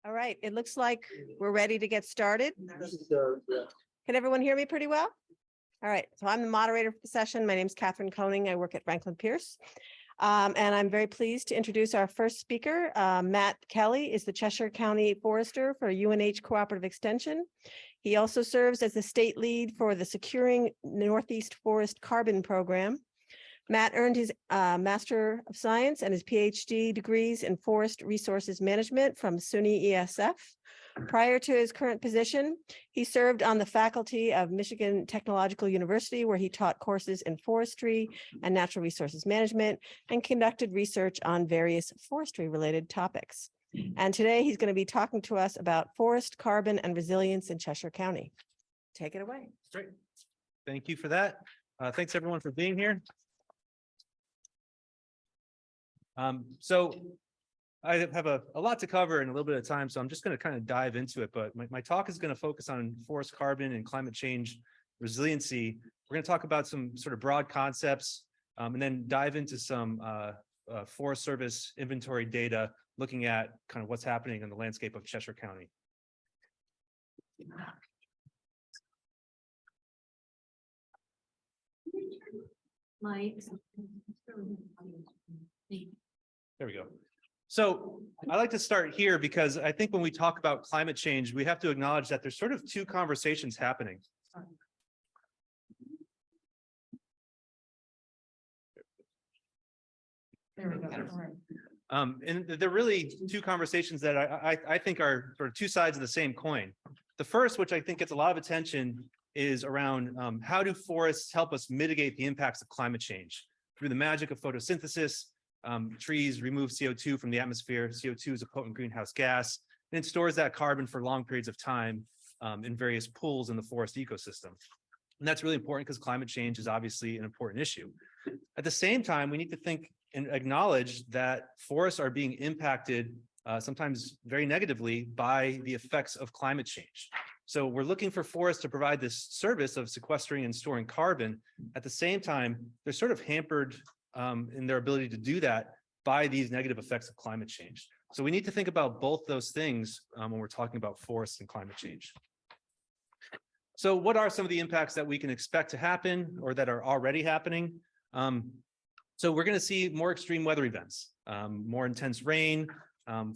All right, it looks like we're ready to get started. Can everyone hear me pretty well? All right, so I'm the moderator for the session. My name is Catherine Koning. I work at Franklin Pierce. And I'm very pleased to introduce our first speaker. Matt Kelly is the Cheshire County Forester for UNH Cooperative Extension. He also serves as the state lead for the Securing Northeast Forest Carbon Program. Matt earned his Master of Science and his PhD degrees in Forest Resources Management from SUNY ESF. Prior to his current position, he served on the faculty of Michigan Technological University, where he taught courses in forestry and natural resources management and conducted research on various forestry-related topics. And today he's going to be talking to us about forest carbon and resilience in Cheshire County. Take it away. Great. Thank you for that. Thanks everyone for being here. So I have a lot to cover in a little bit of time, so I'm just going to kind of dive into it. But my talk is going to focus on forest carbon and climate change resiliency. We're going to talk about some sort of broad concepts and then dive into some Forest Service inventory data, looking at kind of what's happening in the landscape of Cheshire County. There we go. So I like to start here because I think when we talk about climate change, we have to acknowledge that there's sort of two conversations happening. There we go. And they're really two conversations that I think are sort of two sides of the same coin. The first, which I think gets a lot of attention, is around how do forests help us mitigate the impacts of climate change through the magic of photosynthesis. Trees remove CO2 from the atmosphere. CO2 is a potent greenhouse gas, and it stores that carbon for long periods of time in various pools in the forest ecosystem. And that's really important because climate change is obviously an important issue. At the same time, we need to think and acknowledge that forests are being impacted sometimes very negatively by the effects of climate change. So we're looking for forests to provide this service of sequestering and storing carbon. At the same time, they're sort of hampered in their ability to do that by these negative effects of climate change. So we need to think about both those things when we're talking about forests and climate change. So what are some of the impacts that we can expect to happen or that are already happening? So we're going to see more extreme weather events, more intense rain,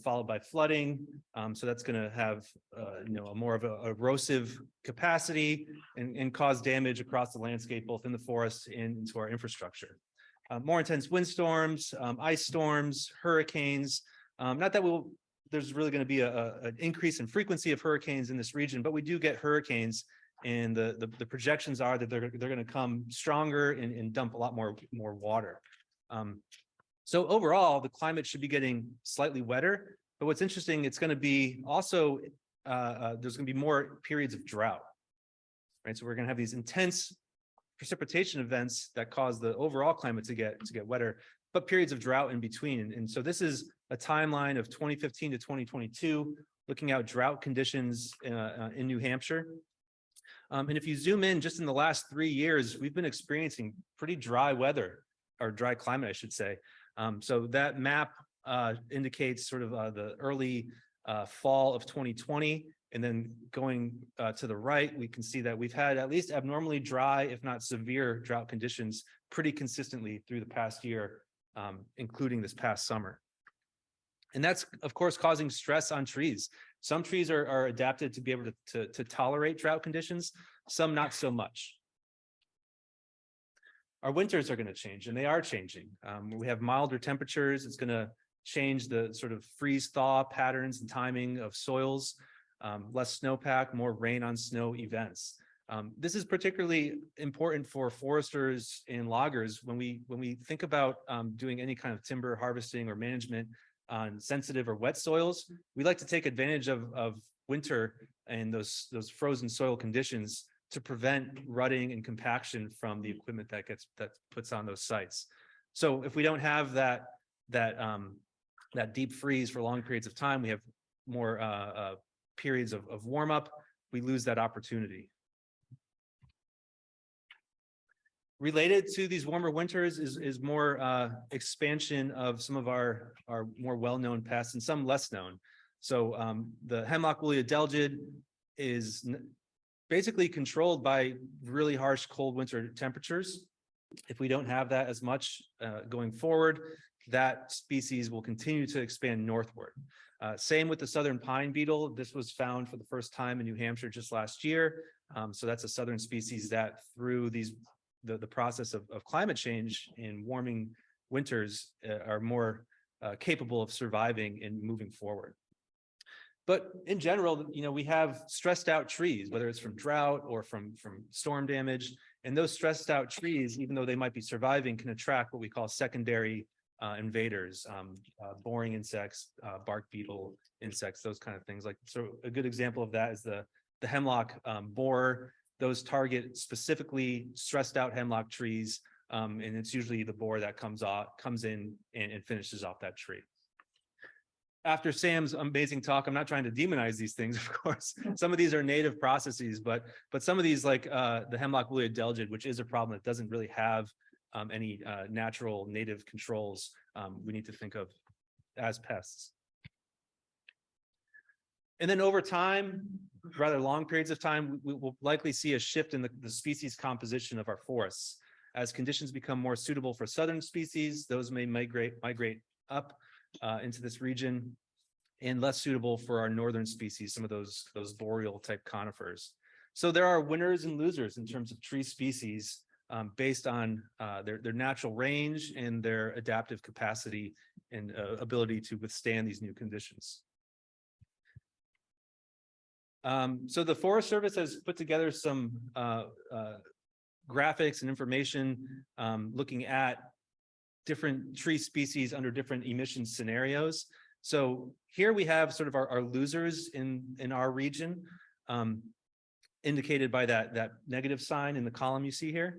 followed by flooding. So that's going to have a more of a erosive capacity and cause damage across the landscape, both in the forest and into our infrastructure. More intense windstorms, ice storms, hurricanes. Not that there's really going to be an increase in frequency of hurricanes in this region, but we do get hurricanes, and the projections are that they're going to come stronger and dump a lot more water. So overall, the climate should be getting slightly wetter. But what's interesting, it's going to be also there's going to be more periods of drought, right? So we're going to have these intense precipitation events that cause the overall climate to get wetter, but periods of drought in between. And so this is a timeline of 2015 to 2022, looking at drought conditions in New Hampshire. And if you zoom in just in the last 3 years, we've been experiencing pretty dry weather, or dry climate, I should say. So that map indicates sort of the early fall of 2020. And then going to the right, we can see that we've had at least abnormally dry, if not severe, drought conditions pretty consistently through the past year, including this past summer. And that's, of course, causing stress on trees. Some trees are adapted to be able to tolerate drought conditions, some not so much. Our winters are going to change, and they are changing. We have milder temperatures. It's going to change the sort of freeze-thaw patterns and timing of soils. Less snowpack, more rain on snow events. This is particularly important for foresters and loggers when we think about doing any kind of timber harvesting or management on sensitive or wet soils. We like to take advantage of winter and those frozen soil conditions to prevent rutting and compaction from the equipment that puts on those sites. So if we don't have that deep freeze for long periods of time, we have more periods of warm up, we lose that opportunity. Related to these warmer winters is more expansion of some of our more well-known pests and some less known. So the hemlock woolly adelgid is basically controlled by really harsh cold winter temperatures. If we don't have that as much going forward, that species will continue to expand northward. Same with the southern pine beetle. This was found for the first time in New Hampshire just last year. So that's a southern species that through the process of climate change and warming winters are more capable of surviving and moving forward. But in general, we have stressed out trees, whether it's from drought or from storm damage. And those stressed out trees, even though they might be surviving, can attract what we call secondary invaders, boring insects, bark beetle insects, those kind of things. So a good example of that is the hemlock borer. Those target specifically stressed out hemlock trees, and it's usually the borer that comes in and finishes off that tree. After Sam's amazing talk, I'm not trying to demonize these things, of course. Some of these are native processes, but some of these, like the hemlock woolly adelgid, which is a problem that doesn't really have any natural native controls, we need to think of as pests. And then over time, rather long periods of time, we will likely see a shift in the species composition of our forests. As conditions become more suitable for southern species, those may migrate up into this region, and less suitable for our northern species, some of those boreal type conifers. So there are winners and losers in terms of tree species based on their natural range and their adaptive capacity and ability to withstand these new conditions. So the Forest Service has put together some graphics and information looking at different tree species under different emission scenarios. So here we have sort of our losers in our region, indicated by that negative sign in the column you see here.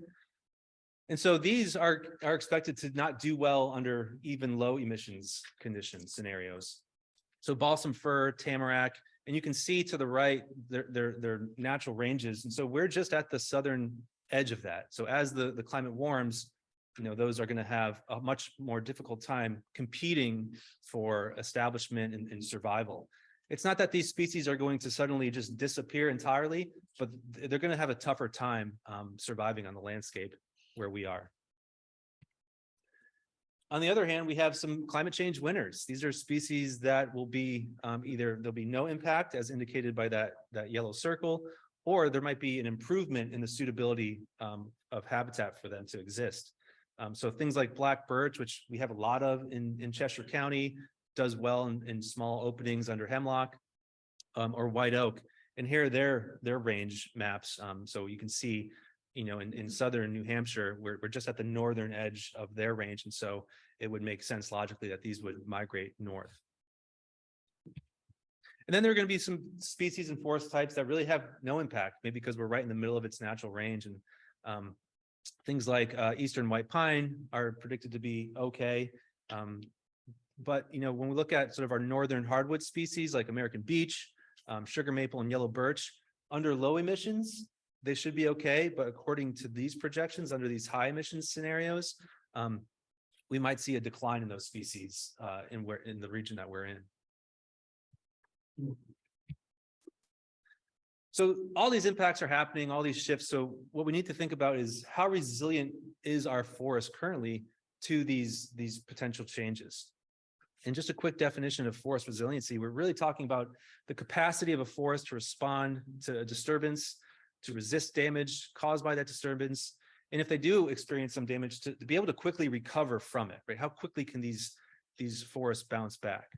And so these are expected to not do well under even low emissions conditions scenarios. So balsam fir, tamarack, and you can see to the right their natural ranges. And so we're just at the southern edge of that. So as the climate warms, those are going to have a much more difficult time competing for establishment and survival. It's not that these species are going to suddenly just disappear entirely, but they're going to have a tougher time surviving on the landscape where we are. On the other hand, we have some climate change winners. These are species that will be either there'll be no impact as indicated by that yellow circle, or there might be an improvement in the suitability of habitat for them to exist. So things like black birch, which we have a lot of in Cheshire County, does well in small openings under hemlock, or white oak. And here are their range maps. So you can see, in southern New Hampshire, we're just at the northern edge of their range. And so it would make sense logically that these would migrate north. And then there are going to be some species and forest types that really have no impact, maybe because we're right in the middle of its natural range. And things like eastern white pine are predicted to be okay. But, when we look at sort of our northern hardwood species like American beech, sugar maple, and yellow birch, under low emissions, they should be okay. But according to these projections, under these high emissions scenarios, we might see a decline in those species in the region that we're in. So all these impacts are happening, all these shifts. So what we need to think about is how resilient is our forest currently to these potential changes. And just a quick definition of forest resiliency, we're really talking about the capacity of a forest to respond to a disturbance, to resist damage caused by that disturbance. And if they do experience some damage, to be able to quickly recover from it, right? How quickly can these forests bounce back?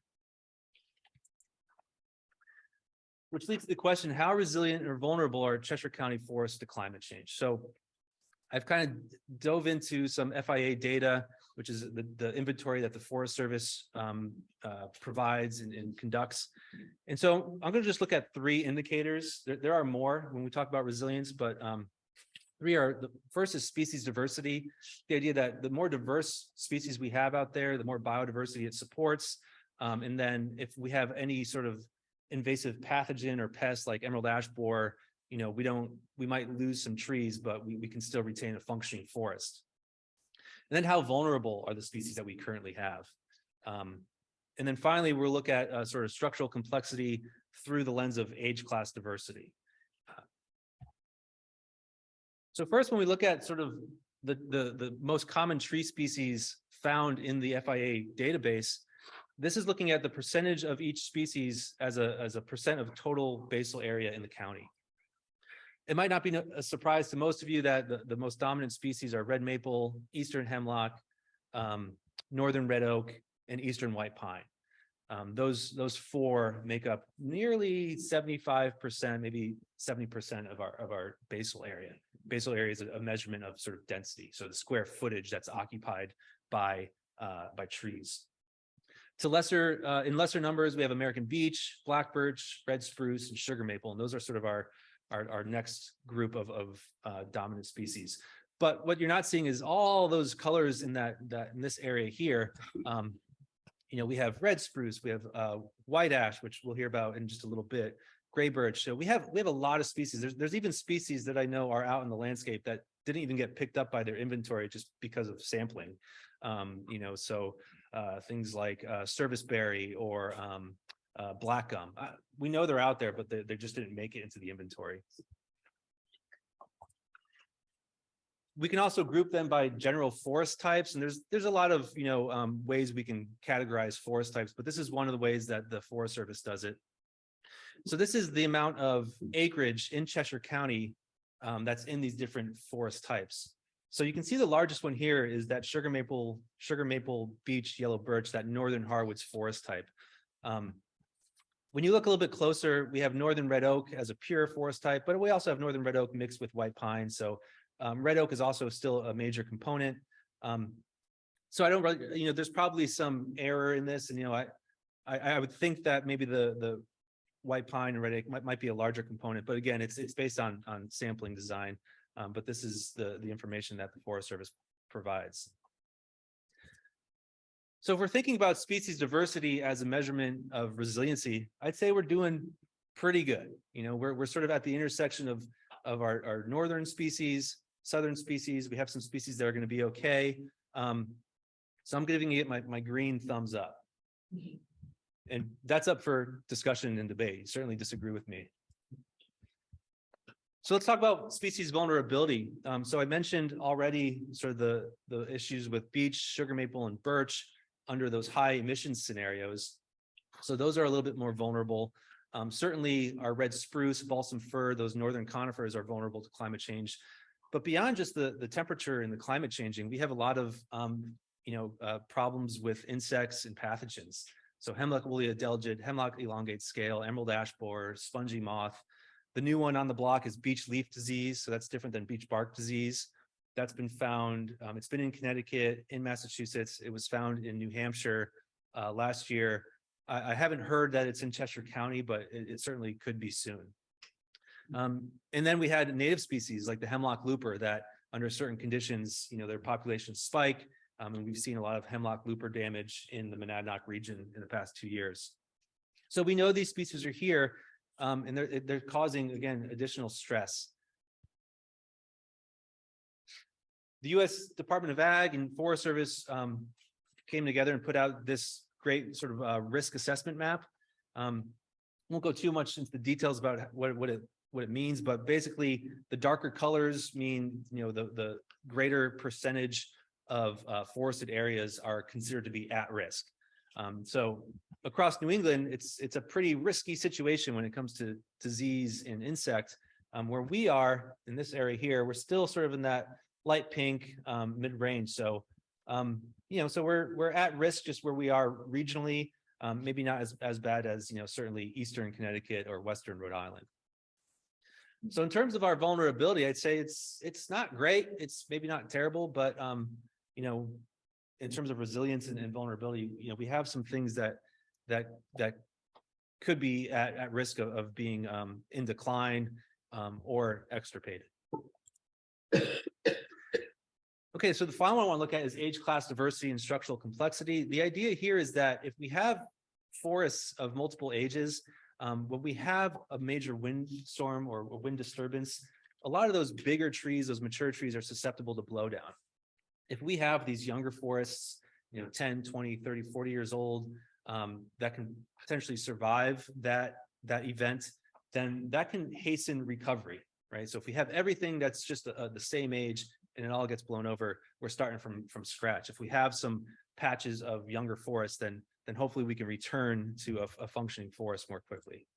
Which leads to the question, how resilient or vulnerable are Cheshire County forests to climate change? So I've kind of dove into some FIA data, which is the inventory that the Forest Service provides and conducts. And so I'm going to just look at 3 indicators. There are more when we talk about resilience, but 3 are, the first is species diversity. The idea that the more diverse species we have out there, the more biodiversity it supports. And then if we have any sort of invasive pathogen or pest like emerald ash borer, we might lose some trees, but we can still retain a functioning forest. And then how vulnerable are the species that we currently have? And then finally, we'll look at sort of structural complexity through the lens of age class diversity. So first, when we look at sort of the most common tree species found in the FIA database, this is looking at the percentage of each species as a percent of total basal area in the county. It might not be a surprise to most of you that the most dominant species are red maple, eastern hemlock, northern red oak, and eastern white pine. Those four make up nearly 75%, maybe 70% of our basal area. Basal area is a measurement of sort of density, so the square footage that's occupied by trees. In lesser numbers, we have American beech, black birch, red spruce, and sugar maple, and those are sort of our next group of dominant species. But what you're not seeing is all those colors in this area here. We have red spruce, we have white ash, which we'll hear about in just a little bit, gray birch. So we have a lot of species. There's even species that I know are out in the landscape that didn't even get picked up by their inventory just because of sampling. Things like serviceberry or black gum. We know they're out there, but they just didn't make it into the inventory. We can also group them by general forest types, and there's a lot of ways we can categorize forest types, but this is one of the ways that the Forest Service does it. So this is the amount of acreage in Cheshire County that's in these different forest types. So you can see the largest one here is that sugar maple, beech, yellow birch, that northern hardwoods forest type. When you look a little bit closer, we have northern red oak as a pure forest type, but we also have northern red oak mixed with white pine. So red oak is also still a major component. So I don't really, there's probably some error in this, and I would think that maybe the white pine and red oak might be a larger component, but again, it's based on sampling design. But this is the information that the Forest Service provides. So if we're thinking about species diversity as a measurement of resiliency, I'd say we're doing pretty good. We're sort of at the intersection of our northern species, southern species. We have some species that are going to be okay. So I'm giving it my green thumbs up. And that's up for discussion and debate. You certainly disagree with me. So let's talk about species vulnerability. So I mentioned already sort of the issues with beech, sugar maple, and birch under those high emissions scenarios. So those are a little bit more vulnerable. Certainly our red spruce, balsam fir, those northern conifers are vulnerable to climate change. But beyond just the temperature and the climate changing, we have a lot of problems with insects and pathogens. So hemlock woolly adelgid, hemlock elongate scale, emerald ash borer, spongy moth. The new one on the block is beech leaf disease. So that's different than beech bark disease. That's been found. It's been in Connecticut, in Massachusetts. It was found in New Hampshire last year. I haven't heard that it's in Cheshire County, but it certainly could be soon. And then we had native species like the hemlock looper that under certain conditions, their populations spike. And we've seen a lot of hemlock looper damage in the Monadnock region in the past 2 years. So we know these species are here, and they're causing, again, additional stress. The U.S. Department of Ag and Forest Service came together and put out this great sort of risk assessment map. Won't go too much into the details about what it means, but basically the darker colors mean the greater percentage of forested areas are considered to be at risk. So across New England, it's a pretty risky situation when it comes to disease and insect. Where we are in this area here, we're still sort of in that light pink mid-range. So so we're at risk just where we are regionally, maybe not as bad as certainly Eastern Connecticut or Western Rhode Island. So in terms of our vulnerability, I'd say it's not great. It's maybe not terrible, but in terms of resilience and vulnerability, we have some things that could be at risk of being in decline or extirpated. Okay, so the final one I want to look at is age class diversity and structural complexity. The idea here is that if we have forests of multiple ages, when we have a major windstorm or a wind disturbance, a lot of those bigger trees, those mature trees, are susceptible to blow down. If we have these younger forests, 10, 20, 30, 40 years old, that can potentially survive that event, then that can hasten recovery, right? So if we have everything that's just the same age and it all gets blown over, we're starting from scratch. If we have some patches of younger forest, then hopefully we can return to a functioning forest more quickly.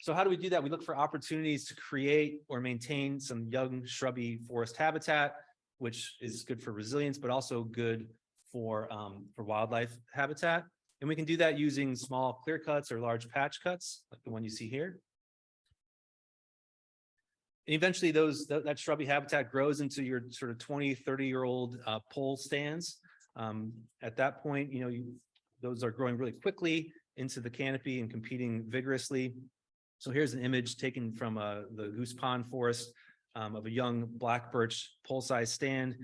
So how do we do that? We look for opportunities to create or maintain some young shrubby forest habitat, which is good for resilience, but also good for wildlife habitat. And we can do that using small clear cuts or large patch cuts, like the one you see here. And eventually that shrubby habitat grows into your sort of 20, 30-year-old pole stands. At that point, those are growing really quickly into the canopy and competing vigorously. So here's an image taken from the Goose Pond Forest of a young black birch pole-sized stand.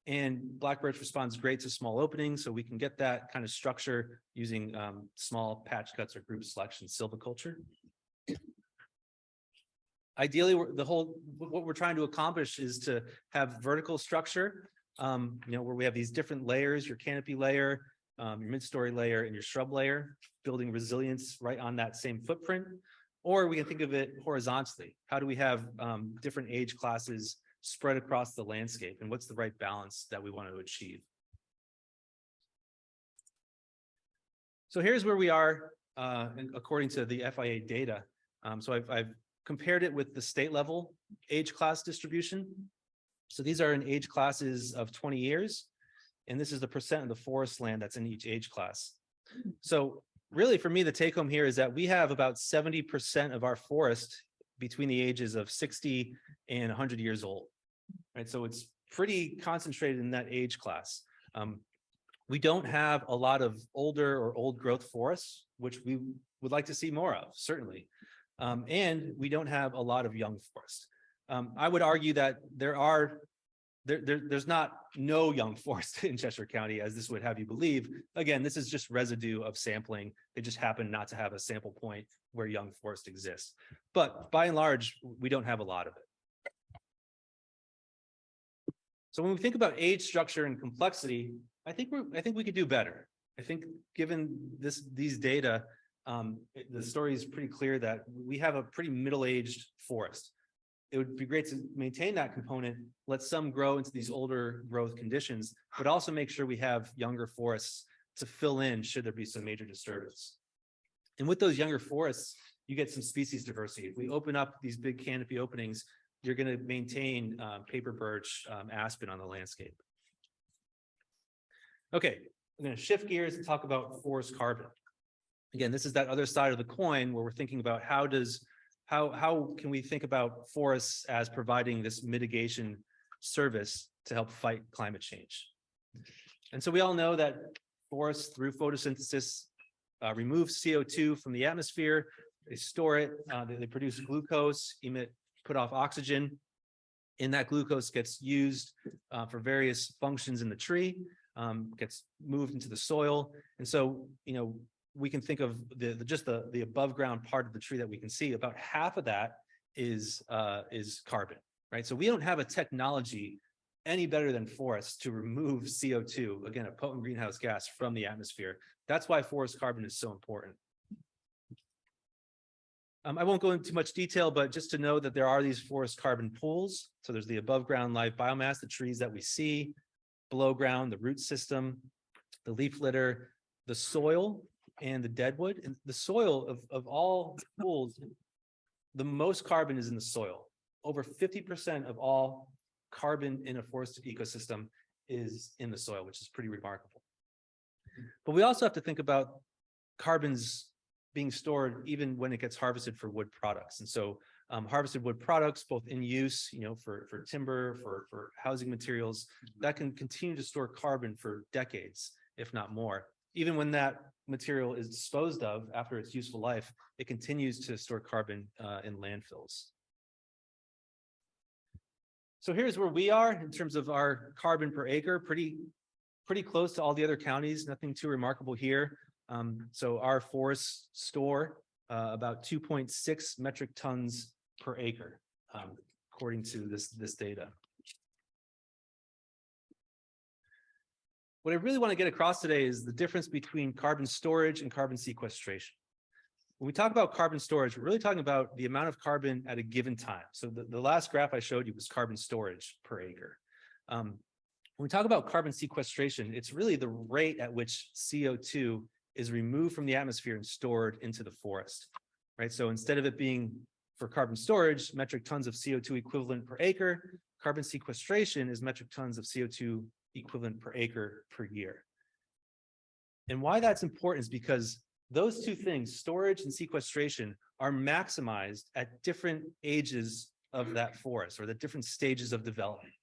And black birch responds great to small openings, so we can get that kind of structure using small patch cuts or group selection silviculture. Ideally, what we're trying to accomplish is to have vertical structure, where we have these different layers, your canopy layer, your mid-story layer, and your shrub layer, building resilience right on that same footprint. Or we can think of it horizontally. How do we have different age classes spread across the landscape, and what's the right balance that we want to achieve? So here's where we are according to the FIA data. So I've compared it with the state level age class distribution. So these are in age classes of 20 years, and this is the percent of the forest land that's in each age class. So really, for me, the take home here is that we have about 70% of our forest between the ages of 60 and 100 years old, right? So it's pretty concentrated in that age class. We don't have a lot of older or old growth forests, which we would like to see more of, certainly. And we don't have a lot of young forest. I would argue that there's not no young forest in Cheshire County, as this would have you believe. Again, this is just residue of sampling. They just happen not to have a sample point where young forest exists. But by and large, we don't have a lot of it. So when we think about age structure and complexity, I think we could do better. I think given these data, the story is pretty clear that we have a pretty middle-aged forest. It would be great to maintain that component, let some grow into these older growth conditions, but also make sure we have younger forests to fill in should there be some major disturbance. And with those younger forests, you get some species diversity. If we open up these big canopy openings, you're going to maintain paper birch, aspen on the landscape. Okay, I'm going to shift gears and talk about forest carbon. Again, this is that other side of the coin where we're thinking about how can we think about forests as providing this mitigation service to help fight climate change? And so we all know that forests, through photosynthesis, remove CO2 from the atmosphere. They store it, they produce glucose, put off oxygen, and that glucose gets used for various functions in the tree, gets moved into the soil. And so, we can think of the above ground part of the tree that we can see. About half of that is carbon, right? So we don't have a technology any better than forests to remove CO2, again, a potent greenhouse gas, from the atmosphere. That's why forest carbon is so important. I won't go into too much detail, but just to know that there are these forest carbon pools. So there's the above ground live biomass, the trees that we see, below ground, the root system, the leaf litter, the soil, and the deadwood. And the soil of all pools, the most carbon is in the soil. Over 50% of all carbon in a forested ecosystem is in the soil, which is pretty remarkable. But we also have to think about carbons being stored even when it gets harvested for wood products. And so harvested wood products, both in use, for timber, for housing materials, that can continue to store carbon for decades, if not more. Even when that material is disposed of after its useful life, it continues to store carbon in landfills. So here's where we are in terms of our carbon per acre, pretty close to all the other counties, nothing too remarkable here. So our forests store about 2.6 metric tons per acre, according to this data. What I really want to get across today is the difference between carbon storage and carbon sequestration. When we talk about carbon storage, we're really talking about the amount of carbon at a given time. So the last graph I showed you was carbon storage per acre. When we talk about carbon sequestration, it's really the rate at which CO2 is removed from the atmosphere and stored into the forest, right? So instead of it being for carbon storage, metric tons of CO2 equivalent per acre, carbon sequestration is metric tons of CO2 equivalent per acre per year. And why that's important is because those two things, storage and sequestration, are maximized at different ages of that forest or the different stages of development,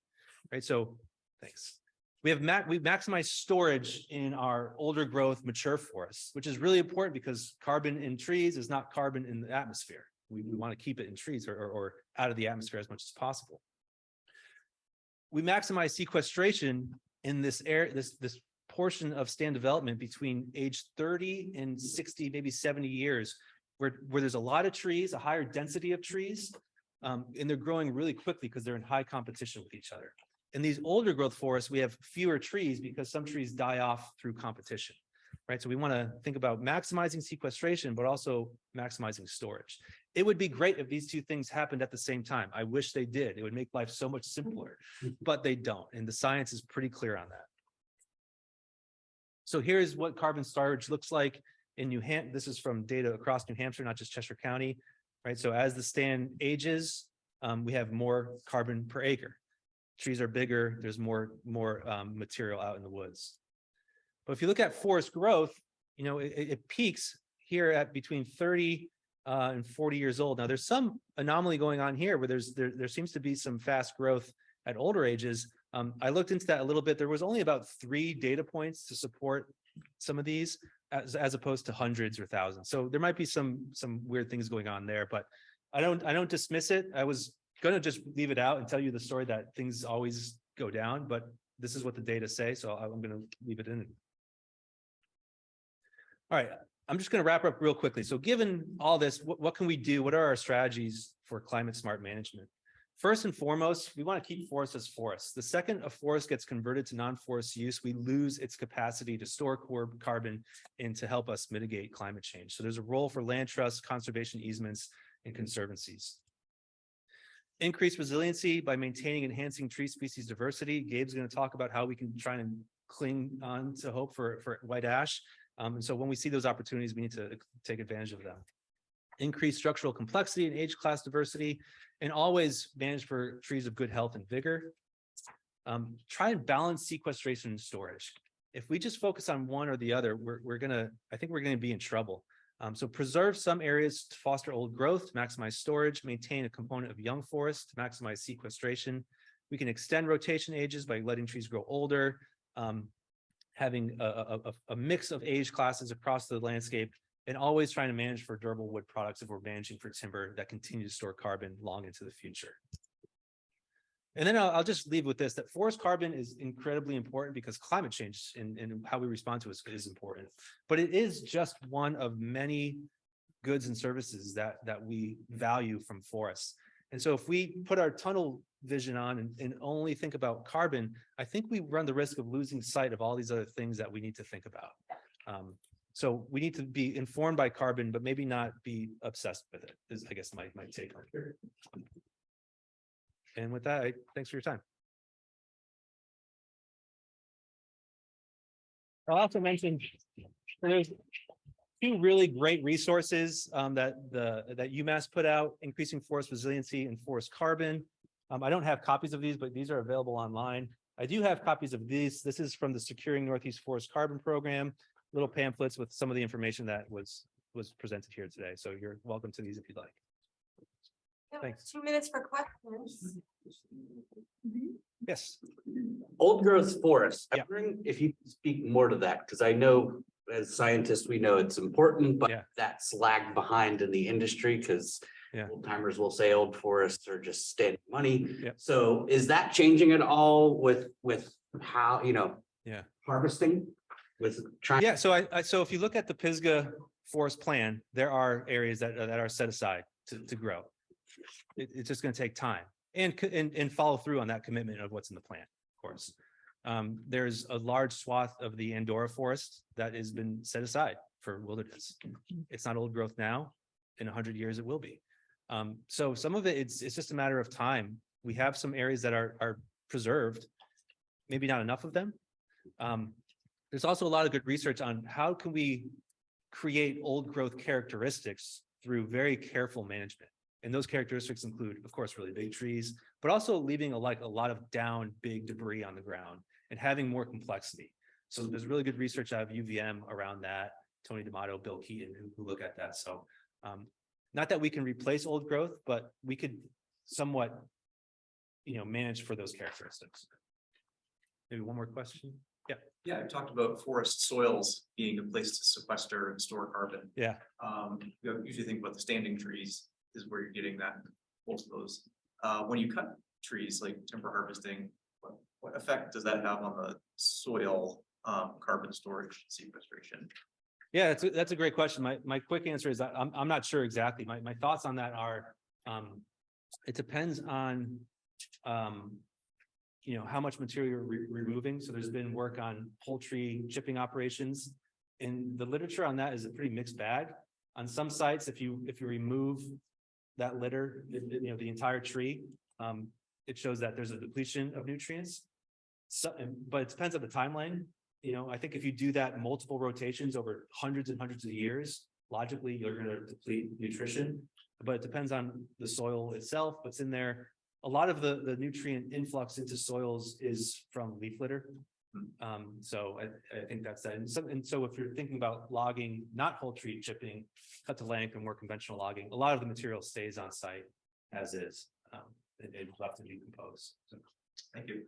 right? So, thanks. We maximize storage in our older growth mature forests, which is really important because carbon in trees is not carbon in the atmosphere. We want to keep it in trees or out of the atmosphere as much as possible. We maximize sequestration in this this portion of stand development between age 30 and 60, maybe 70 years, where there's a lot of trees, a higher density of trees, and they're growing really quickly because they're in high competition with each other. In these older growth forests, we have fewer trees because some trees die off through competition, right? So we want to think about maximizing sequestration, but also maximizing storage. It would be great if these two things happened at the same time. I wish they did. It would make life so much simpler, but they don't. And the science is pretty clear on that. So here's what carbon storage looks like in New Hampshire. This is from data across New Hampshire, not just Cheshire County, right? So as the stand ages, we have more carbon per acre. Trees are bigger, there's more material out in the woods. But if you look at forest growth, you know, it peaks here at between 30 and 40 years old. Now there's some anomaly going on here where there seems to be some fast growth at older ages. I looked into that a little bit. There was only about 3 data points to support some of these as opposed to hundreds or thousands. So there might be some weird things going on there, but I don't dismiss it. I was going to just leave it out and tell you the story that things always go down, but this is what the data say, so I'm going to leave it in. All right, I'm just going to wrap up real quickly. So given all this, what can we do? What are our strategies for climate smart management? First and foremost, we want to keep forests as forests. The second a forest gets converted to non-forest use, we lose its capacity to store carbon and to help us mitigate climate change. So there's a role for land trusts, conservation easements, and conservancies. Increase resiliency by maintaining and enhancing tree species diversity. Gabe's going to talk about how we can try and cling on to hope for white ash. And so when we see those opportunities, we need to take advantage of them. Increase structural complexity and age class diversity, and always manage for trees of good health and vigor. Try and balance sequestration and storage. If we just focus on one or the other, I think we're gonna be in trouble. So preserve some areas to foster old growth, to maximize storage, maintain a component of young forest to maximize sequestration. We can extend rotation ages by letting trees grow older, having a mix of age classes across the landscape, and always trying to manage for durable wood products if we're managing for timber that continue to store carbon long into the future. And then I'll just leave with this, that forest carbon is incredibly important because climate change and how we respond to it is important. But it is just one of many goods and services that we value from forests. And so if we put our tunnel vision on and only think about carbon, I think we run the risk of losing sight of all these other things that we need to think about. So we need to be informed by carbon, but maybe not be obsessed with it, is I guess my take on it. And with that, thanks for your time. I'll also mention there's 2 really great resources that UMass put out: Increasing Forest Resiliency and Forest Carbon. I don't have copies of these, but these are available online. I do have copies of these. This is from the Securing Northeast Forest Carbon Program, little pamphlets with some of the information that was presented here today. So you're welcome to these if you'd like. Thanks. 2 minutes for questions. Yes. Old growth forests. I'm Yeah. wondering if you can speak more to that, because I know as scientists, we know it's important, but Yeah. that's lagged behind in the industry because Yeah. old timers will say old forests are just standing money. Yeah. So is that changing at all with how, Yeah. harvesting with trying? Yeah. So if you look at the Pisgah Forest Plan, there are areas that are set aside to grow. It's just going to take time and follow through on that commitment of what's in the plan, of course. There's a large swath of the Andorra forest that has been set aside for wilderness. It's not old growth now. In 100 years, it will be. So some of it, it's just a matter of time. We have some areas that are preserved, maybe not enough of them. There's also a lot of good research on how can we create old growth characteristics through very careful management. And those characteristics include, of course, really big trees, but also leaving a lot of down big debris on the ground and having more complexity. So there's really good research out of UVM around that. Tony D'Amato, Bill Keaton, who look at that. So not that we can replace old growth, but we could somewhat, manage for those characteristics. Maybe one more question. Yeah. Yeah, I talked about forest soils being a place to sequester and store carbon. Yeah. You usually think about the standing trees is where you're getting that, most of those. When you cut trees like timber harvesting, what effect does that have on the soil carbon storage sequestration? Yeah, that's a great question. My quick answer is that I'm not sure exactly. My thoughts on that are, it depends on, how much material you're removing. So there's been work on poultry chipping operations, and the literature on that is a pretty mixed bag. On some sites, if you remove that litter, the entire tree, it shows that there's a depletion of nutrients. So, but it depends on the timeline. I think if you do that multiple rotations over hundreds and hundreds of years, logically you're going to deplete nutrition, but it depends on the soil itself, what's in there. A lot of the nutrient influx into soils is from leaf litter. So I think that's that. And so if you're thinking about logging, not whole tree chipping, cut to length and more conventional logging, a lot of the material stays on site as is. It will have to decompose. So, Thank you.